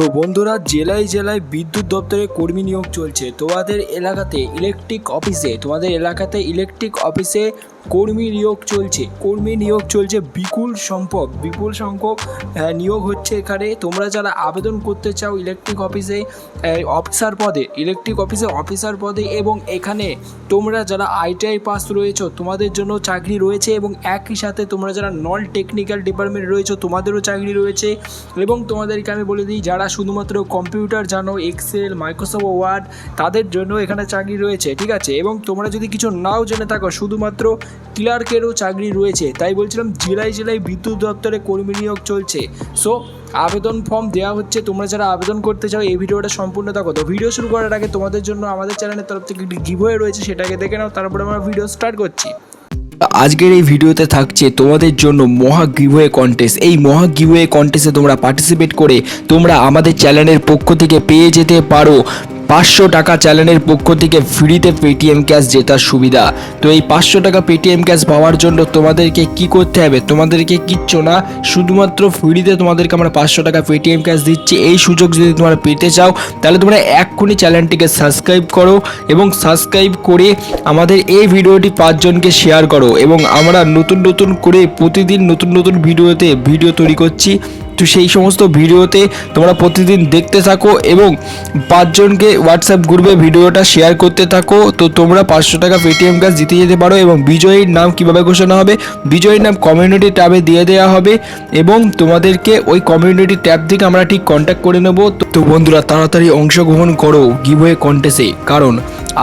তো বন্ধুরা, জেলায় জেলায় বিদ্যুৎ দপ্তরে কর্মী নিয়োগ চলছে। তোমাদের এলাকাতে ইলেকট্রিক অফিসে কর্মী নিয়োগ চলছে বিপুল সংখ্যক নিয়োগ হচ্ছে এখানে। তোমরা যারা আবেদন করতে চাও ইলেকট্রিক অফিসে অফিসার পদে এবং এখানে তোমরা যারা ITI পাস রয়েছো তোমাদের জন্য চাকরি রয়েছে, এবং একই সাথে তোমরা যারা নন টেকনিক্যাল ডিপার্টমেন্ট রয়েছো তোমাদেরও চাকরি রয়েছে। এবং তোমাদেরকে আমি বলে দিই, যারা শুধুমাত্র কম্পিউটার জানো, এক্সেল, মাইক্রোসফট ওয়ার্ড, তাদের জন্য এখানে চাকরি রয়েছে, ঠিক আছে। এবং তোমরা যদি কিছু নাও জেনে থাকো, শুধুমাত্র ক্লার্কেরও চাকরি রয়েছে। তাই বলছিলাম, জেলায় জেলায় বিদ্যুৎ দপ্তরে কর্মী নিয়োগ চলছে। সো আবেদন ফর্ম দেওয়া হচ্ছে। তোমরা যারা আবেদন করতে চাও এই ভিডিওটা সম্পূর্ণ দেখো। তো ভিডিও শুরু করার আগে তোমাদের জন্য আমাদের চ্যানেলের তরফ থেকে একটি গিভওয়ে রয়েছে, সেটাকে দেখে নাও, তারপরে আমরা ভিডিও স্টার্ট করছি। আজকের এই ভিডিওতে থাকছে তোমাদের জন্য মহা গিভওয়ে কন্টেস্ট। এই মহা গিভওয়ে কন্টেস্টে তোমরা পার্টিসিপেট করে তোমরা আমাদের চ্যানেলের পক্ষ থেকে পেয়ে যেতে পারো 500 টাকা চ্যানেলের পক্ষ থেকে ফ্রিতে পেটিএম ক্যাশ জেতার সুবিধা। তো এই 500 টাকা পেটিএম ক্যাশ পাওয়ার জন্য তোমাদেরকে কি করতে হবে? তোমাদেরকে কিচ্ছু না, শুধুমাত্র ফ্রিতে তোমাদেরকে আমরা 500 টাকা পেটিএম ক্যাশ দিচ্ছি। এই সুযোগ যদি তোমরা পেতে চাও তাহলে তোমরা এক্ষুনি চ্যানেলটিকে সাবস্ক্রাইব করো, এবং সাবস্ক্রাইব করে আমাদের এই ভিডিওটি 5 জনকে শেয়ার করো। এবং আমরা নতুন করে প্রতিদিন নতুন ভিডিও তৈরি করছি। তো সেই সমস্ত ভিডিওতে তোমরা প্রতিদিন দেখতে থাকো এবং 5 জনকে হোয়াটসঅ্যাপ গ্রুপে ভিডিওটা শেয়ার করতে থাকো। তো তোমরা 500 টাকা পেটিএম ক্যাশ জিতে যেতে পারো। এবং বিজয়ীর নাম কিভাবে ঘোষণা হবে? বিজয়ীর নাম কমিউনিটি ট্যাবে দিয়ে দেওয়া হবে, এবং তোমাদেরকে ওই কমিউনিটি ট্যাব থেকে আমরা ঠিক কন্ট্যাক্ট করে নেব। তো বন্ধুরা, তাড়াতাড়ি অংশগ্রহণ করো গিভওয়ে কন্টেস্টে, কারণ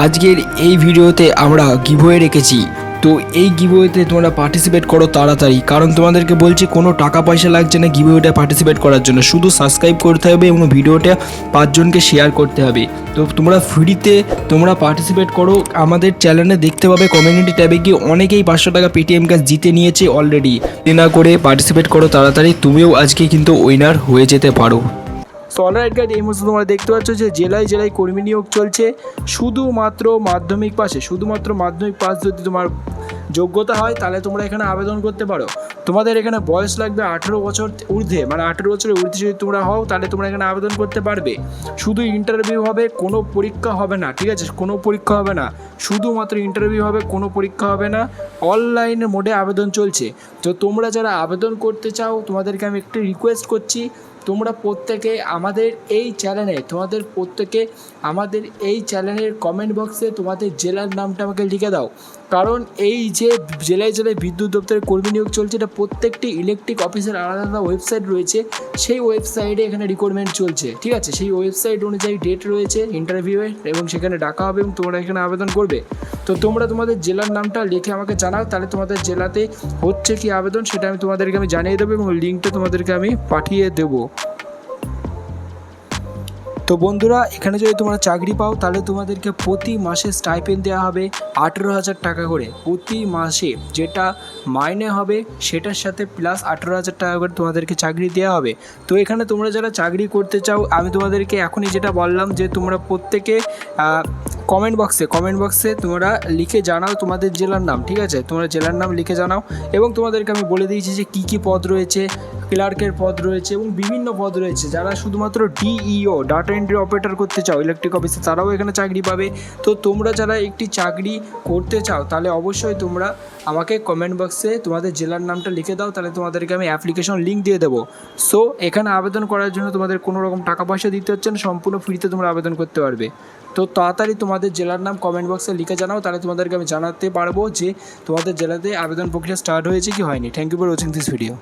আজকের এই ভিডিওতে আমরা গিভওয়ে রেখেছি। তো এই গিভওয়েতে তোমরা পার্টিসিপেট করো তাড়াতাড়ি, কারণ তোমাদেরকে বলছি কোনো টাকা পয়সা লাগছে না গিভওয়েটা পার্টিসিপেট করার জন্য। শুধু সাবস্ক্রাইব করতে হবে এবং ভিডিওটা 5 জনকে শেয়ার করতে হবে। তো তোমরা ফ্রিতে তোমরা পার্টিসিপেট করো। আমাদের চ্যানেলে দেখতে পাবে কমিউনিটি ট্যাবে গিয়ে অনেকেই 500 টাকা পেটিএম ক্যাশ জিতে নিয়েছে অলরেডি। না করে পার্টিসিপেট করো তাড়াতাড়ি, তুমিও আজকে কিন্তু উইনার হয়ে যেতে পারো। সো অলরাইট গাইড, এই মুহূর্তে তোমরা দেখতে পাচ্ছ যে জেলায় জেলায় কর্মী নিয়োগ চলছে। শুধুমাত্র মাধ্যমিক পাস যদি তোমার যোগ্যতা হয় তাহলে তোমরা এখানে আবেদন করতে পারো। তোমাদের এখানে বয়স লাগবে 18 বছর ঊর্ধ্বে, মানে 18 বছরের ঊর্ধ্বে যদি তোমরা হও তাহলে তোমরা এখানে আবেদন করতে পারবে। শুধু ইন্টারভিউ হবে, কোনো পরীক্ষা হবে না, ঠিক আছে? কোনো পরীক্ষা হবে না, শুধুমাত্র ইন্টারভিউ হবে, কোনো পরীক্ষা হবে না। অনলাইন মোডে আবেদন চলছে। তো তোমরা যারা আবেদন করতে চাও তোমাদেরকে আমি একটু রিকোয়েস্ট করছি, তোমরা প্রত্যেকে আমাদের এই চ্যানেলের কমেন্ট বক্সে তোমাদের জেলার নামটা আমাকে লিখে দাও। কারণ এই যে জেলায় জেলায় বিদ্যুৎ দপ্তরে কর্মী নিয়োগ চলছে, এটা প্রত্যেকটি ইলেকট্রিক অফিসের আলাদা ওয়েবসাইট রয়েছে। সেই ওয়েবসাইটে এখানে রিক্রুটমেন্ট চলছে, ঠিক আছে? সেই ওয়েবসাইট অনুযায়ী ডেট রয়েছে ইন্টারভিউয়ের, এবং সেখানে ডাকা হবে এবং তোমরা এখানে আবেদন করবে। তো তোমরা তোমাদের জেলার নামটা লিখে আমাকে জানাও, তাহলে তোমাদের জেলাতে হচ্ছে কি আবেদন সেটা আমি তোমাদেরকে জানিয়ে দেবো, এবং লিঙ্কটা তোমাদেরকে আমি পাঠিয়ে দেবো। তো বন্ধুরা, এখানে যদি তোমরা চাকরি পাও তাহলে তোমাদেরকে প্রতি মাসে স্টাইপেন্ড দেওয়া হবে 18,000 টাকা করে প্রতি মাসে, যেটা মাইনে হবে সেটার সাথে প্লাস 18,000 টাকা করে তোমাদেরকে চাকরি দেওয়া হবে। তো এখানে তোমরা যারা চাকরি করতে চাও, আমি তোমাদেরকে এখনই যেটা বললাম যে তোমরা প্রত্যেকে কমেন্ট বক্সে তোমরা লিখে জানাও তোমাদের জেলার নাম, ঠিক আছে? তোমরা জেলার নাম লিখে জানাও। এবং তোমাদেরকে আমি বলে দিয়েছি যে কী পদ রয়েছে, ক্লার্কের পদ রয়েছে এবং বিভিন্ন পদ রয়েছে। যারা শুধুমাত্র DEO ডাটা এন্ট্রি অপারেটর করতে চাও ইলেকট্রিক অফিসে, তারাও এখানে চাকরি পাবে। তো তোমরা যারা একটি চাকরি করতে চাও তাহলে অবশ্যই তোমরা আমাকে কমেন্ট বক্সে তোমাদের জেলার নামটা লিখে দাও, তাহলে তোমাদেরকে আমি অ্যাপ্লিকেশন লিঙ্ক দিয়ে দেবো। সো এখানে আবেদন করার জন্য তোমাদের কোনো রকম টাকা পয়সা দিতে হচ্ছে না, সম্পূর্ণ ফ্রিতে তোমরা আবেদন করতে পারবে। তো তাড়াতাড়ি তোমাদের জেলার নাম কমেন্ট বক্সে লিখে জানাও, তাহলে তোমাদেরকে আমি জানাতে পারবো যে তোমাদের জেলাতে আবেদন প্রক্রিয়া স্টার্ট হয়েছে কি হয়নি। Thank you for watching this video.